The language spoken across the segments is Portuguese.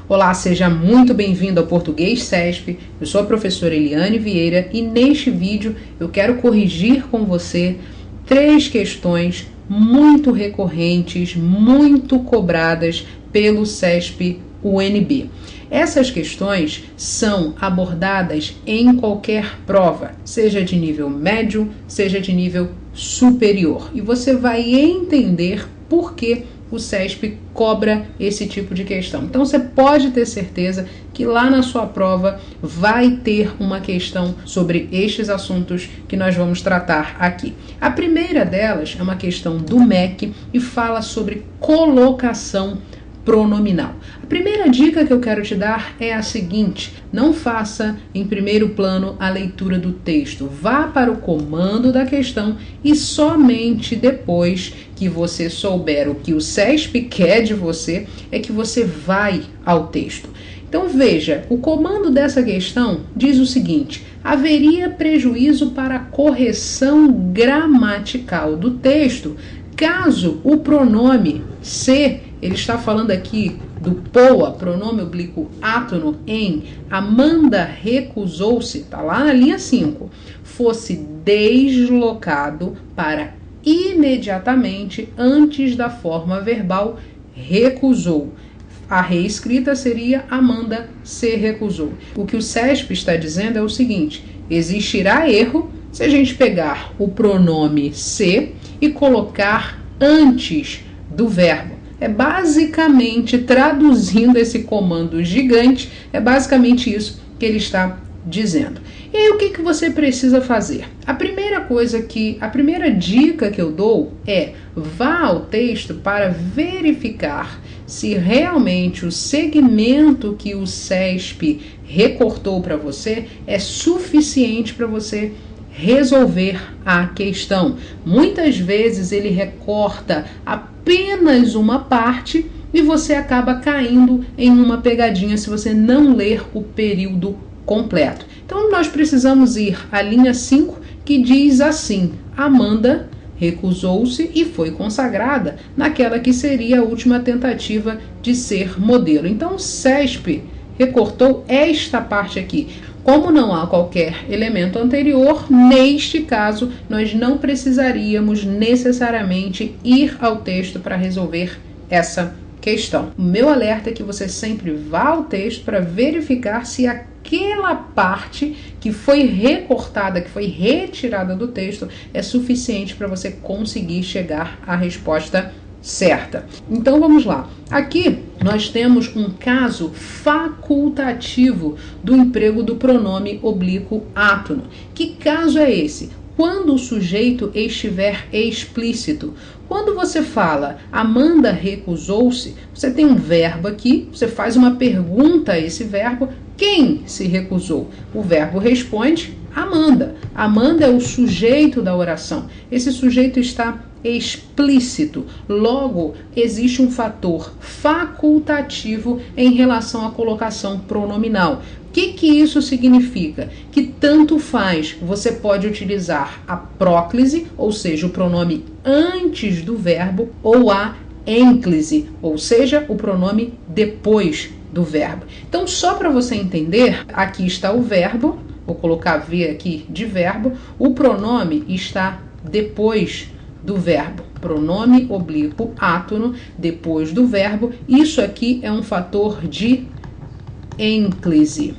Olá, seja muito bem-vindo ao Português CESP. Eu sou a professora Eliane Vieira e neste vídeo eu quero corrigir com você 3 questões muito recorrentes, muito cobradas pelo CESP UNB. Essas questões são abordadas em qualquer prova, seja de nível médio, seja de nível superior. E você vai entender por que o CESP cobra esse tipo de questão. Então você pode ter certeza que lá na sua prova vai ter uma questão sobre estes assuntos que nós vamos tratar aqui. A primeira delas é uma questão do MEC e fala sobre colocação pronominal. A primeira dica que eu quero te dar é a seguinte: não faça em primeiro plano a leitura do texto. Vá para o comando da questão e somente depois que você souber o que o CESP quer de você é que você vai ao texto. Então veja, o comando dessa questão diz o seguinte: haveria prejuízo para a correção gramatical do texto caso o pronome se, ele está falando aqui do POA, pronome oblíquo átono, em Amanda recusou-se, está lá na linha 5, fosse deslocado para imediatamente antes da forma verbal recusou. A reescrita seria Amanda se recusou. O que o CESP está dizendo é o seguinte: existirá erro se a gente pegar o pronome se e colocar antes do verbo. É basicamente, traduzindo esse comando gigante, é basicamente isso que ele está dizendo. E aí o que você precisa fazer? A primeira dica que eu dou é: vá ao texto para verificar se realmente o segmento que o CESP recortou para você é suficiente para você resolver a questão. Muitas vezes ele recorta apenas uma parte e você acaba caindo em uma pegadinha se você não ler o período completo. Então nós precisamos ir à linha 5, que diz assim: Amanda recusou-se e foi consagrada naquela que seria a última tentativa de ser modelo. Então o CESP recortou esta parte aqui. Como não há qualquer elemento anterior, neste caso, nós não precisaríamos necessariamente ir ao texto para resolver essa questão. O meu alerta é que você sempre vá ao texto para verificar se aquela parte que foi recortada, que foi retirada do texto, é suficiente para você conseguir chegar à resposta certa. Então vamos lá. Aqui nós temos um caso facultativo do emprego do pronome oblíquo átono. Que caso é esse? Quando o sujeito estiver explícito. Quando você fala Amanda recusou-se, você tem um verbo aqui, você faz uma pergunta a esse verbo: quem se recusou? O verbo responde Amanda. Amanda é o sujeito da oração. Esse sujeito está explícito. Logo, existe um fator facultativo em relação à colocação pronominal. O que isso significa? Que tanto faz, você pode utilizar a próclise, ou seja, o pronome antes do verbo, ou a ênclise, ou seja, o pronome depois do verbo. Então, só para você entender, aqui está o verbo, vou colocar V aqui de verbo, o pronome está depois do verbo, pronome oblíquo átono depois do verbo. Isso aqui é um fator de ênclise.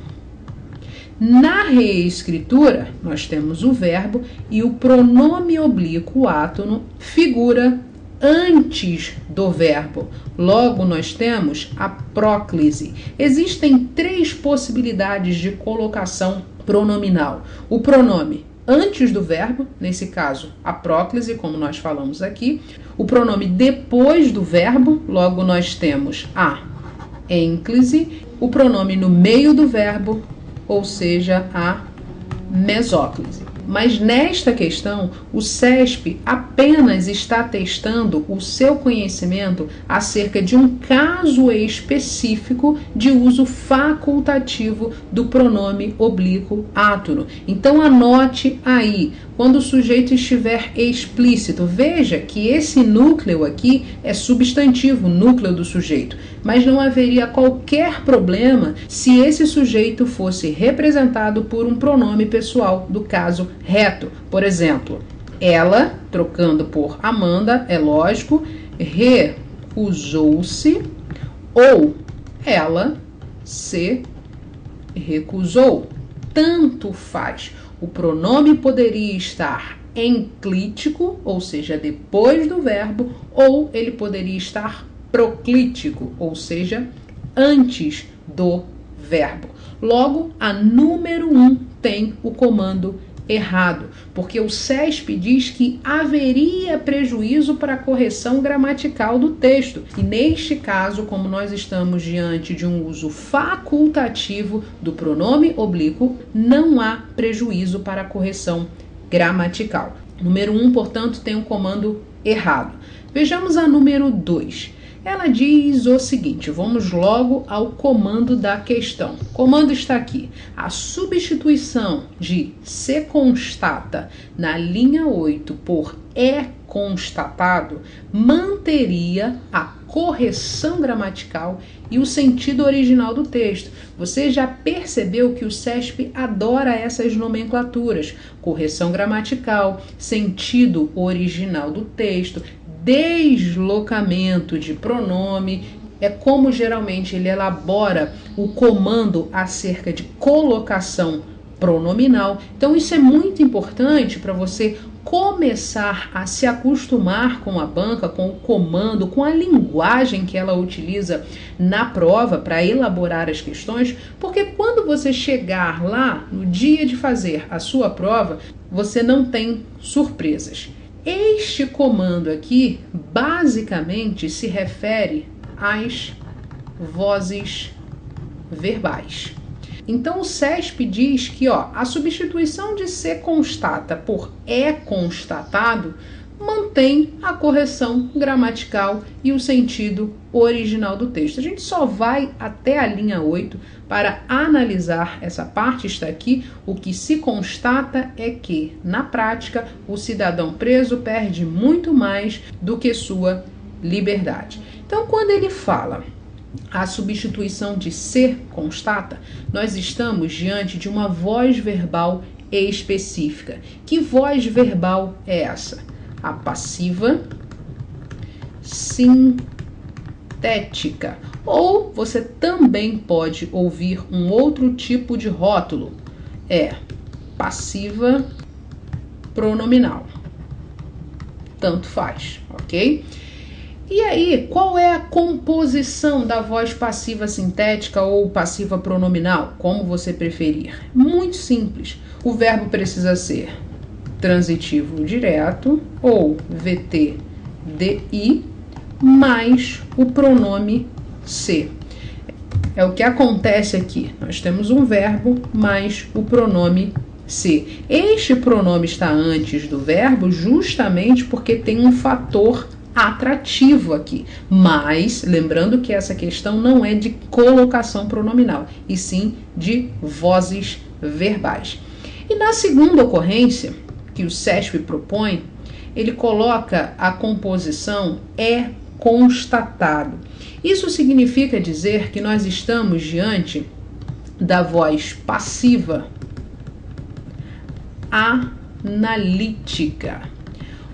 Na reescritura, nós temos o verbo e o pronome oblíquo átono figura antes do verbo. Logo, nós temos a próclise. Existem 3 possibilidades de colocação pronominal. O pronome antes do verbo, nesse caso a próclise, como nós falamos aqui. O pronome depois do verbo, logo nós temos a ênclise. O pronome no meio do verbo, ou seja, a mesóclise. Mas nesta questão, o CESP apenas está testando o seu conhecimento acerca de um caso específico de uso facultativo do pronome oblíquo átono. Então anote aí, quando o sujeito estiver explícito. Veja que esse núcleo aqui é substantivo, núcleo do sujeito, mas não haveria qualquer problema se esse sujeito fosse representado por um pronome pessoal do caso reto. Por exemplo, ela, trocando por Amanda, é lógico, recusou-se, ou ela se recusou. Tanto faz. O pronome poderia estar enclítico, ou seja, depois do verbo, ou ele poderia estar proclítico, ou seja, antes do verbo. Logo, a número 1 tem o comando errado, porque o CESP diz que haveria prejuízo para a correção gramatical do texto. E neste caso, como nós estamos diante de um uso facultativo do pronome oblíquo, não há prejuízo para a correção gramatical. Número 1, portanto, tem um comando errado. Vejamos a número 2. Ela diz o seguinte, vamos logo ao comando da questão. O comando está aqui. A substituição de se constata na linha 8 por é constatado manteria a correção gramatical e o sentido original do texto. Você já percebeu que o CESP adora essas nomenclaturas: correção gramatical, sentido original do texto, deslocamento de pronome. É como geralmente ele elabora o comando acerca de colocação pronominal. Então isso é muito importante para você começar a se acostumar com a banca, com o comando, com a linguagem que ela utiliza na prova para elaborar as questões, porque quando você chegar lá no dia de fazer a sua prova, você não tem surpresas. Este comando aqui, basicamente, se refere às vozes verbais. Então, o CESP diz que a substituição de se constata por é constatado mantém a correção gramatical e o sentido original do texto. A gente só vai até a linha 8 para analisar essa parte. Está aqui. O que se constata é que, na prática, o cidadão preso perde muito mais do que sua liberdade. Então, quando ele fala a substituição de se constata, nós estamos diante de uma voz verbal específica. Que voz verbal é essa? A passiva sintética. Ou você também pode ouvir um outro tipo de rótulo, passiva pronominal. Tanto faz, ok? E aí, qual é a composição da voz passiva sintética ou passiva pronominal, como você preferir? Muito simples. O verbo precisa ser transitivo direto ou VT-DI mais o pronome se. É o que acontece aqui. Nós temos um verbo mais o pronome se. Este pronome está antes do verbo justamente porque tem um fator atrativo aqui, mas lembrando que essa questão não é de colocação pronominal, e sim de vozes verbais. E na segunda ocorrência que o CESP propõe, ele coloca a composição é constatado. Isso significa dizer que nós estamos diante da voz passiva analítica.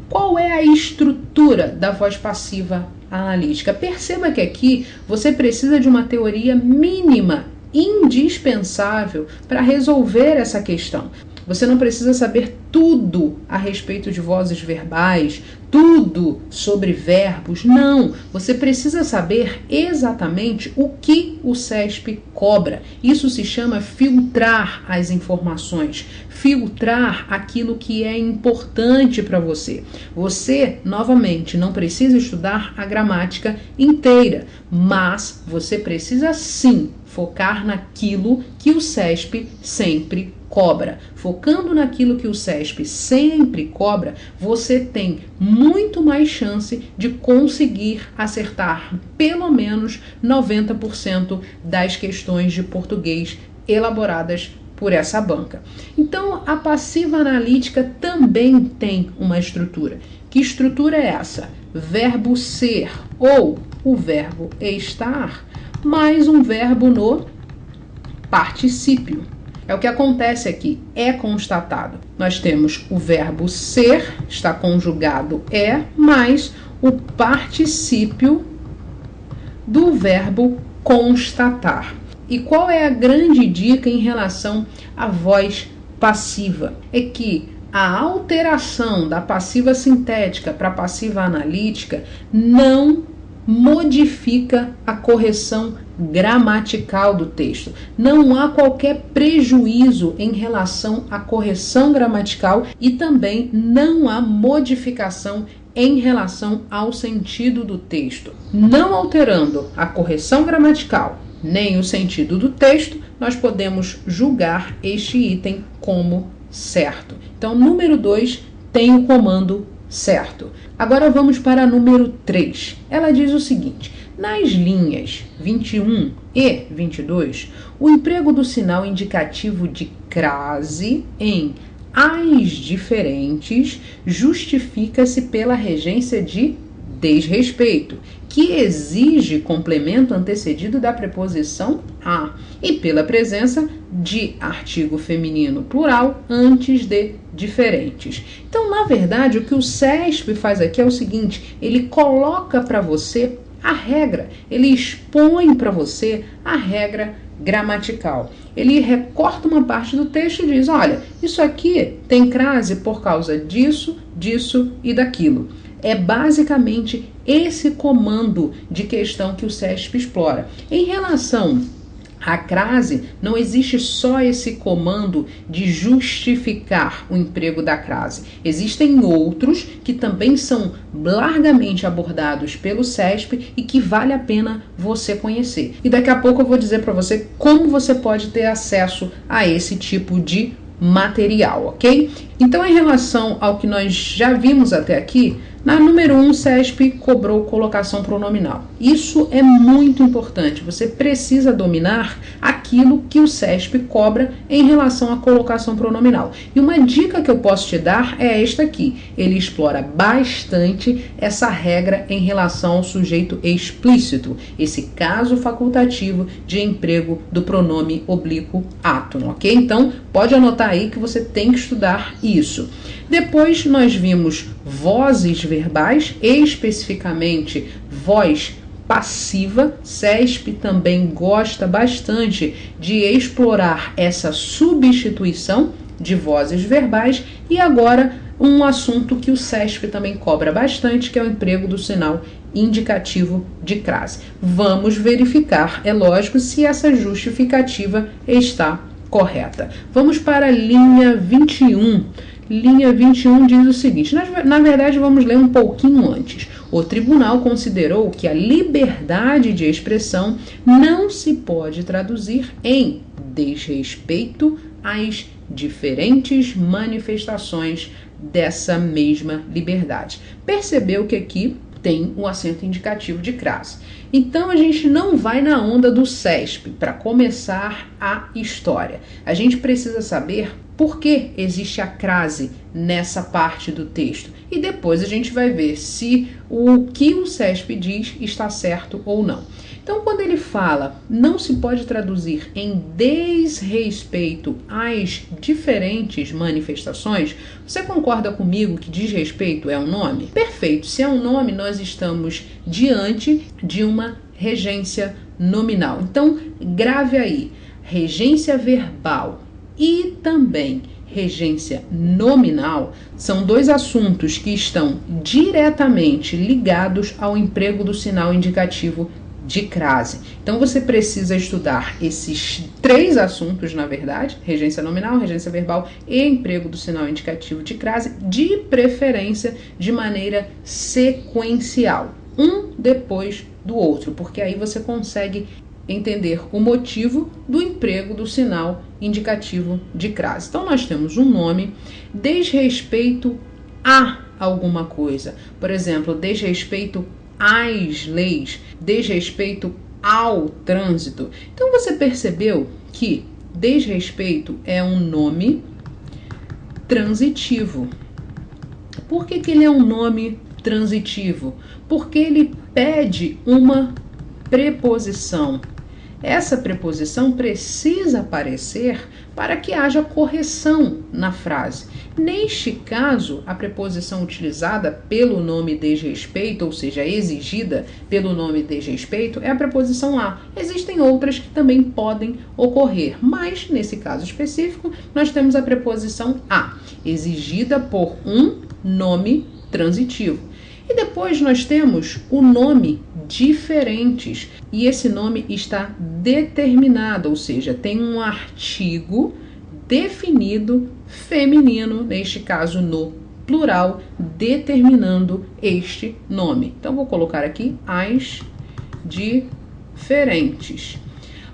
Qual é a estrutura da voz passiva analítica? Perceba que aqui você precisa de uma teoria mínima, indispensável para resolver essa questão. Você não precisa saber tudo a respeito de vozes verbais, tudo sobre verbos, não. Você precisa saber exatamente o que o CESP cobra. Isso se chama filtrar as informações, filtrar aquilo que é importante para você. Você, novamente, não precisa estudar a gramática inteira, mas você precisa sim focar naquilo que o CESP sempre cobra. Focando naquilo que o CESP sempre cobra, você tem muito mais chance de conseguir acertar pelo menos 90% das questões de português elaboradas por essa banca. Então, a passiva analítica também tem uma estrutura. Que estrutura é essa? Verbo ser ou o verbo estar mais um verbo no particípio. É o que acontece aqui, é constatado. Nós temos o verbo ser, está conjugado mais o particípio do verbo constatar. E qual é a grande dica em relação à voz passiva? É que a alteração da passiva sintética para a passiva analítica não modifica a correção gramatical do texto. Não há qualquer prejuízo em relação à correção gramatical e também não há modificação em relação ao sentido do texto. Não alterando a correção gramatical nem o sentido do texto, nós podemos julgar este item como certo. Então, número 2 tem o comando certo. Agora vamos para número 3. Ela diz o seguinte: nas linhas 21 e 22, o emprego do sinal indicativo de crase em as diferentes justifica-se pela regência de desrespeito, que exige complemento antecedido da preposição a e pela presença de artigo feminino plural antes de diferentes. Então, na verdade, o que o CESP faz aqui é o seguinte: ele coloca para você a regra, ele expõe para você a regra gramatical. Ele recorta uma parte do texto e diz: olha, isso aqui tem crase por causa disso, disso e daquilo. É basicamente esse comando de questão que o CESP explora. Em relação à crase, não existe só esse comando de justificar o emprego da crase. Existem outros que também são largamente abordados pelo CESP e que vale a pena você conhecer. E daqui a pouco eu vou dizer para você como você pode ter acesso a esse tipo de material, ok? Então, em relação ao que nós já vimos até aqui, na número 1, o CESP cobrou colocação pronominal. Isso é muito importante. Você precisa dominar aquilo que o CESP cobra em relação à colocação pronominal. E uma dica que eu posso te dar é esta aqui. Ele explora bastante essa regra em relação ao sujeito explícito, esse caso facultativo de emprego do pronome oblíquo átono, ok? Então, pode anotar aí que você tem que estudar isso. Depois nós vimos vozes verbais, especificamente voz passiva. CESP também gosta bastante de explorar essa substituição de vozes verbais. E agora um assunto que o CESP também cobra bastante, que é o emprego do sinal indicativo de crase. Vamos verificar, é lógico, se essa justificativa está correta. Vamos para a linha 21. Linha 21 diz o seguinte: na verdade, vamos ler um pouquinho antes. O tribunal considerou que a liberdade de expressão não se pode traduzir em desrespeito às diferentes manifestações dessa mesma liberdade. Percebeu que aqui tem o acento indicativo de crase. Então, a gente não vai na onda do CESP para começar a história. A gente precisa saber por que existe a crase nessa parte do texto. E depois a gente vai ver se o que o CESP diz está certo ou não. Então, quando ele fala não se pode traduzir em desrespeito às diferentes manifestações, você concorda comigo que desrespeito é um nome? Perfeito. Se é um nome, nós estamos diante de uma regência nominal. Então, grave aí: regência verbal e também regência nominal são dois assuntos que estão diretamente ligados ao emprego do sinal indicativo de crase. Então, você precisa estudar esses três assuntos, na verdade: regência nominal, regência verbal e emprego do sinal indicativo de crase, de preferência de maneira sequencial, um depois do outro, porque aí você consegue entender o motivo do emprego do sinal indicativo de crase. Então, nós temos um nome: desrespeito a alguma coisa. Por exemplo, desrespeito às leis, desrespeito ao trânsito. Então, você percebeu que desrespeito é um nome transitivo. Por que ele é um nome transitivo? Porque ele pede uma preposição. Essa preposição precisa aparecer para que haja correção na frase. Neste caso, a preposição utilizada pelo nome desrespeito, ou seja, exigida pelo nome desrespeito, é a preposição a. Existem outras que também podem ocorrer, mas nesse caso específico, nós temos a preposição a, exigida por um nome transitivo. E depois nós temos o nome diferentes, e esse nome está determinado, ou seja, tem um artigo definido feminino, neste caso no plural, determinando este nome. Então vou colocar aqui as diferentes.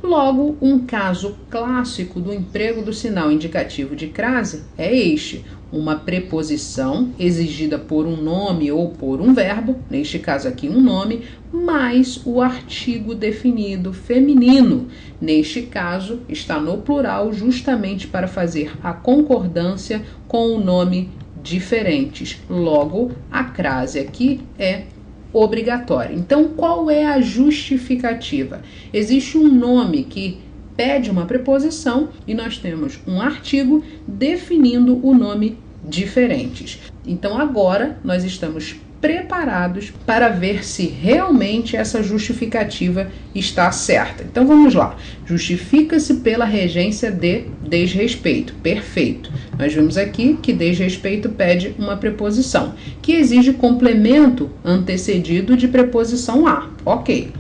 Logo, um caso clássico do emprego do sinal indicativo de crase é este: uma preposição exigida por um nome ou por um verbo, neste caso aqui um nome, mais o artigo definido feminino. Neste caso, está no plural justamente para fazer a concordância com o nome diferentes. Logo, a crase aqui é obrigatória. Então, qual é a justificativa? Existe um nome que pede uma preposição e nós temos um artigo definindo o nome diferentes. Então, agora nós estamos preparados para ver se realmente essa justificativa está certa. Então, vamos lá. Justifica-se pela regência de desrespeito. Perfeito. Nós vimos aqui que desrespeito pede uma preposição, que exige complemento antecedido de preposição a. Ok.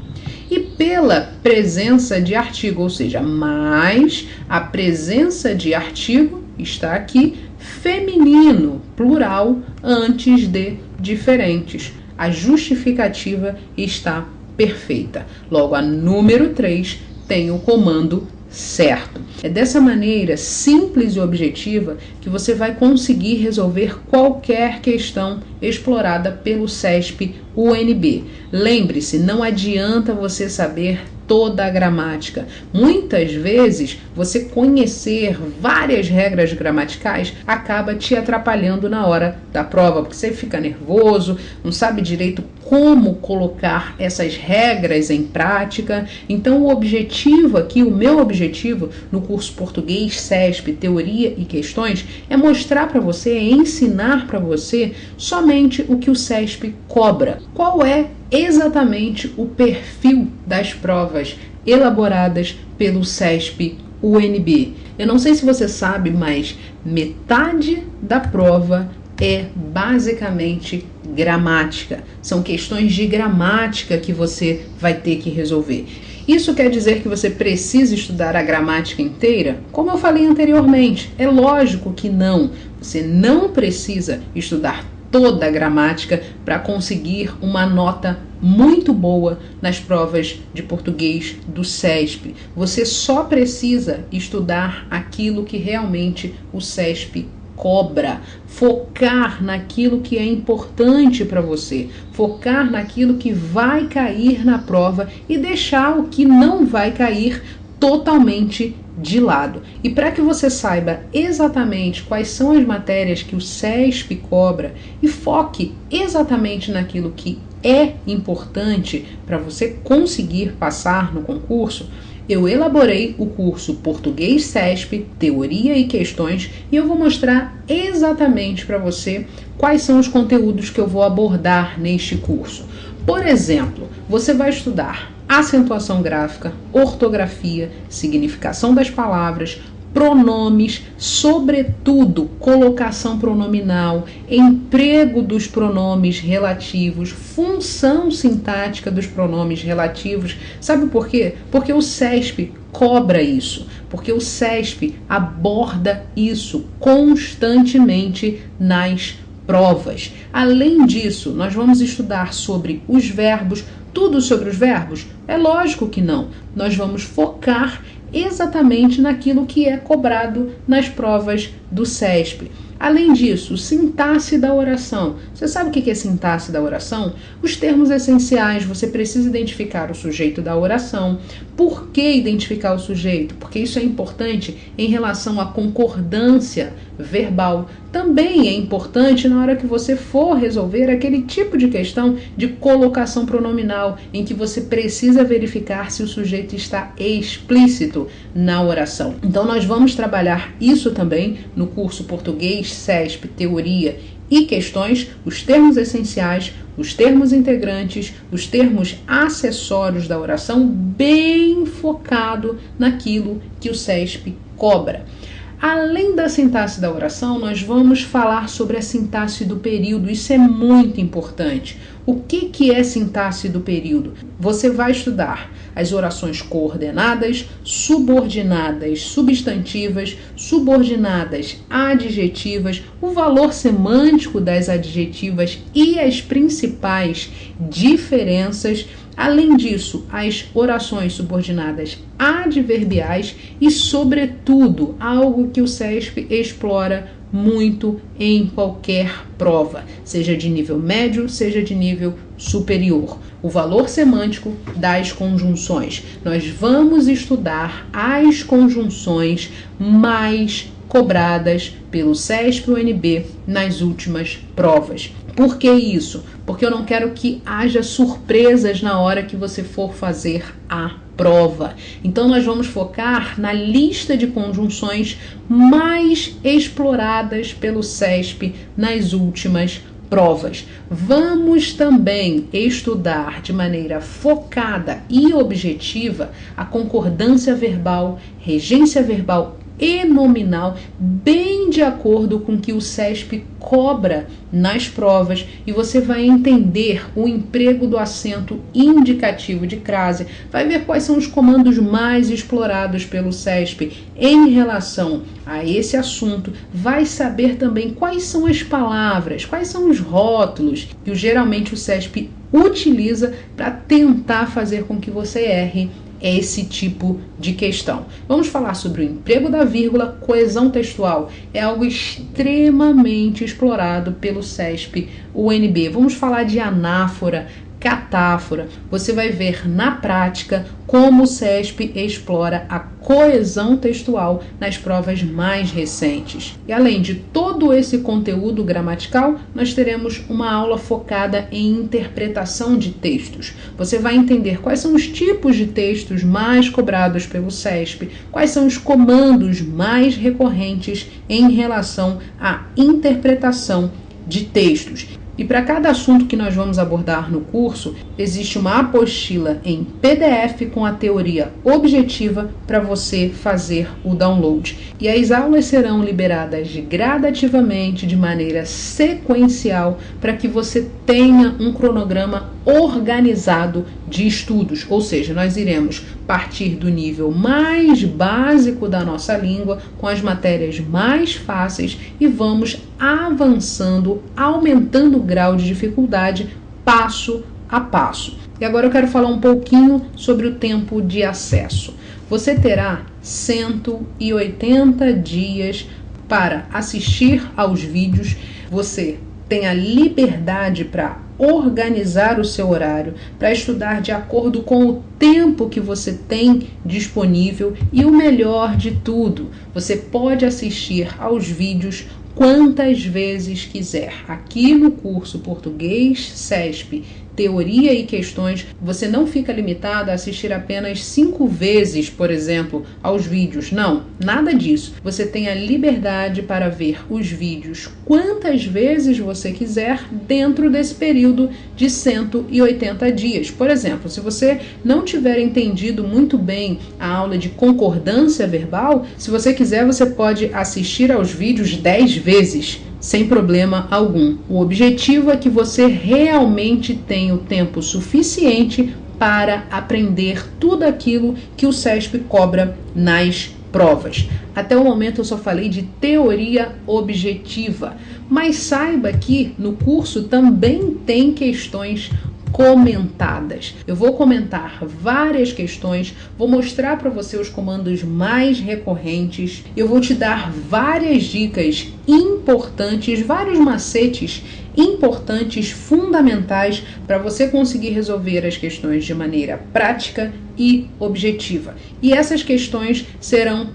E pela presença de artigo, ou seja, mais a presença de artigo está aqui feminino, plural, antes de diferentes. A justificativa está perfeita. Logo, a número 3 tem o comando certo. É dessa maneira simples e objetiva que você vai conseguir resolver qualquer questão explorada pelo CESP-UNB. Lembre-se, não adianta você saber toda a gramática. Muitas vezes, você conhecer várias regras gramaticais acaba te atrapalhando na hora da prova, porque você fica nervoso, não sabe direito como colocar essas regras em prática. Então, o objetivo aqui, o meu objetivo no curso Português CESP, Teoria e Questões, é mostrar para você, é ensinar para você somente o que o CESP cobra. Qual é exatamente o perfil das provas elaboradas pelo CESP-UNB? Eu não sei se você sabe, mas metade da prova é basicamente gramática. São questões de gramática que você vai ter que resolver. Isso quer dizer que você precisa estudar a gramática inteira? Como eu falei anteriormente, é lógico que não. Você não precisa estudar toda a gramática para conseguir uma nota muito boa nas provas de português do CESP. Você só precisa estudar aquilo que realmente o CESP cobra, focar naquilo que é importante para você, focar naquilo que vai cair na prova e deixar o que não vai cair totalmente de lado. E para que você saiba exatamente quais são as matérias que o CESP cobra e foque exatamente naquilo que é importante para você conseguir passar no concurso, eu elaborei o curso Português CESP, Teoria e Questões, e eu vou mostrar exatamente para você quais são os conteúdos que eu vou abordar neste curso. Por exemplo, você vai estudar acentuação gráfica, ortografia, significação das palavras, pronomes, sobretudo colocação pronominal, emprego dos pronomes relativos, função sintática dos pronomes relativos. Sabe por quê? Porque o CESP cobra isso, porque o CESP aborda isso constantemente nas provas. Além disso, nós vamos estudar sobre os verbos. Tudo sobre os verbos? É lógico que não. Nós vamos focar exatamente naquilo que é cobrado nas provas do CESP. Além disso, sintaxe da oração. Você sabe o que é sintaxe da oração? Os termos essenciais, você precisa identificar o sujeito da oração. Por que identificar o sujeito? Porque isso é importante em relação à concordância verbal. Também é importante na hora que você for resolver aquele tipo de questão de colocação pronominal, em que você precisa verificar se o sujeito está explícito na oração. Então nós vamos trabalhar isso também no curso Português CESP, Teoria e Questões, os termos essenciais, os termos integrantes, os termos acessórios da oração, bem focado naquilo que o CESP cobra. Além da sintaxe da oração, nós vamos falar sobre a sintaxe do período. Isso é muito importante. O que é sintaxe do período? Você vai estudar as orações coordenadas, subordinadas, substantivas, subordinadas, adjetivas, o valor semântico das adjetivas e as principais diferenças. Além disso, as orações subordinadas adverbiais e, sobretudo, algo que o CESP explora muito em qualquer prova, seja de nível médio, seja de nível superior. O valor semântico das conjunções. Nós vamos estudar as conjunções mais cobradas pelo CESP-UNB nas últimas provas. Por que isso? Porque eu não quero que haja surpresas na hora que você for fazer a prova. Então nós vamos focar na lista de conjunções mais exploradas pelo CESP nas últimas provas. Vamos também estudar de maneira focada e objetiva a concordância verbal, regência verbal e nominal, bem de acordo com o que o CESP cobra nas provas, e você vai entender o emprego do acento indicativo de crase, vai ver quais são os comandos mais explorados pelo CESP em relação a esse assunto, vai saber também quais são as palavras, quais são os rótulos que geralmente o CESP utiliza para tentar fazer com que você erre esse tipo de questão. Vamos falar sobre o emprego da vírgula, coesão textual. É algo extremamente explorado pelo CESP-UNB. Vamos falar de anáfora, catáfora. Você vai ver na prática como o CESP explora a coesão textual nas provas mais recentes. E além de todo esse conteúdo gramatical, nós teremos uma aula focada em interpretação de textos. Você vai entender quais são os tipos de textos mais cobrados pelo CESP, quais são os comandos mais recorrentes em relação à interpretação de textos. E para cada assunto que nós vamos abordar no curso, existe uma apostila em PDF com a teoria objetiva para você fazer o download. E as aulas serão liberadas gradativamente, de maneira sequencial, para que você tenha um cronograma organizado de estudos. Ou seja, nós iremos partir do nível mais básico da nossa língua, com as matérias mais fáceis, e vamos avançando, aumentando o grau de dificuldade passo a passo. E agora eu quero falar um pouquinho sobre o tempo de acesso. Você terá 180 dias para assistir aos vídeos. Você tem a liberdade para organizar o seu horário, para estudar de acordo com o tempo que você tem disponível, e o melhor de tudo, você pode assistir aos vídeos quantas vezes quiser. Aqui no curso Português CESP, Teoria e Questões, você não fica limitado a assistir apenas 5 vezes, por exemplo, aos vídeos. Não, nada disso. Você tem a liberdade para ver os vídeos quantas vezes você quiser dentro desse período de 180 dias. Por exemplo, se você não tiver entendido muito bem a aula de concordância verbal, se você quiser, você pode assistir aos vídeos 10 vezes. Sem problema algum. O objetivo é que você realmente tenha o tempo suficiente para aprender tudo aquilo que o CESP cobra nas provas. Até o momento eu só falei de teoria objetiva, mas saiba que no curso também tem questões comentadas. Eu vou comentar várias questões, vou mostrar para você os comandos mais recorrentes, eu vou te dar várias dicas importantes, vários macetes importantes, fundamentais para você conseguir resolver as questões de maneira prática e objetiva. E essas questões serão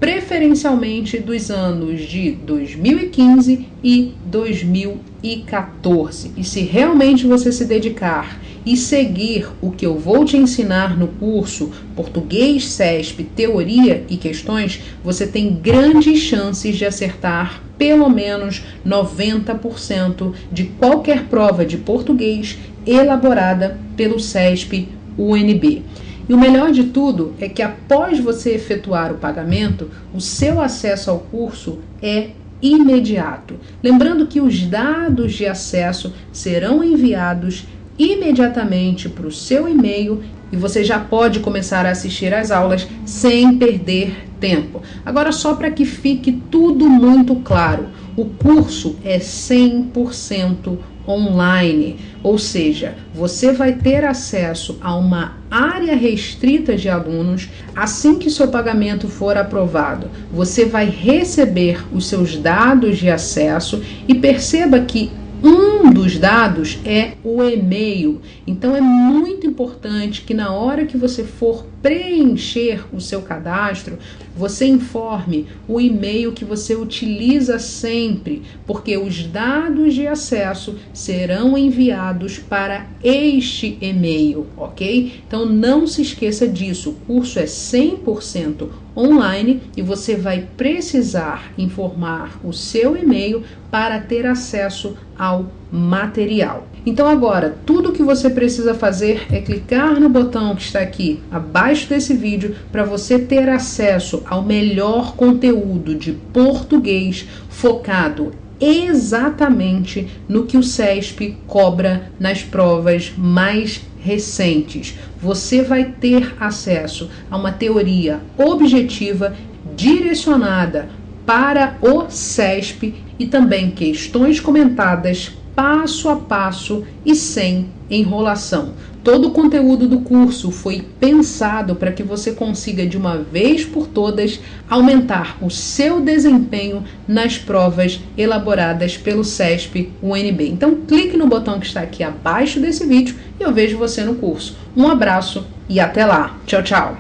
preferencialmente dos anos de 2015 e 2014. E se realmente você se dedicar e seguir o que eu vou te ensinar no curso Português CESP, Teoria e Questões, você tem grandes chances de acertar pelo menos 90% de qualquer prova de português elaborada pelo CESP UNB. E o melhor de tudo é que após você efetuar o pagamento, o seu acesso ao curso é imediato. Lembrando que os dados de acesso serão enviados imediatamente para o seu e-mail e você já pode começar a assistir às aulas sem perder tempo. Agora, só para que fique tudo muito claro, o curso é 100% online, ou seja, você vai ter acesso a uma área restrita de alunos. Assim que seu pagamento for aprovado, você vai receber os seus dados de acesso e perceba que um dos dados é o e-mail. Então é muito importante que na hora que você for preencher o seu cadastro, você informe o e-mail que você utiliza sempre, porque os dados de acesso serão enviados para este e-mail, ok? Então não se esqueça disso, o curso é 100% online e você vai precisar informar o seu e-mail para ter acesso ao material. Então agora, tudo que você precisa fazer é clicar no botão que está aqui abaixo desse vídeo para você ter acesso ao melhor conteúdo de português focado exatamente no que o CESP cobra nas provas mais recentes. Você vai ter acesso a uma teoria objetiva direcionada para o CESP e também questões comentadas passo a passo e sem enrolação. Todo o conteúdo do curso foi pensado para que você consiga de uma vez por todas aumentar o seu desempenho nas provas elaboradas pelo CESP UNB. Então clique no botão que está aqui abaixo desse vídeo e eu vejo você no curso. Um abraço e até lá. Tchau, tchau!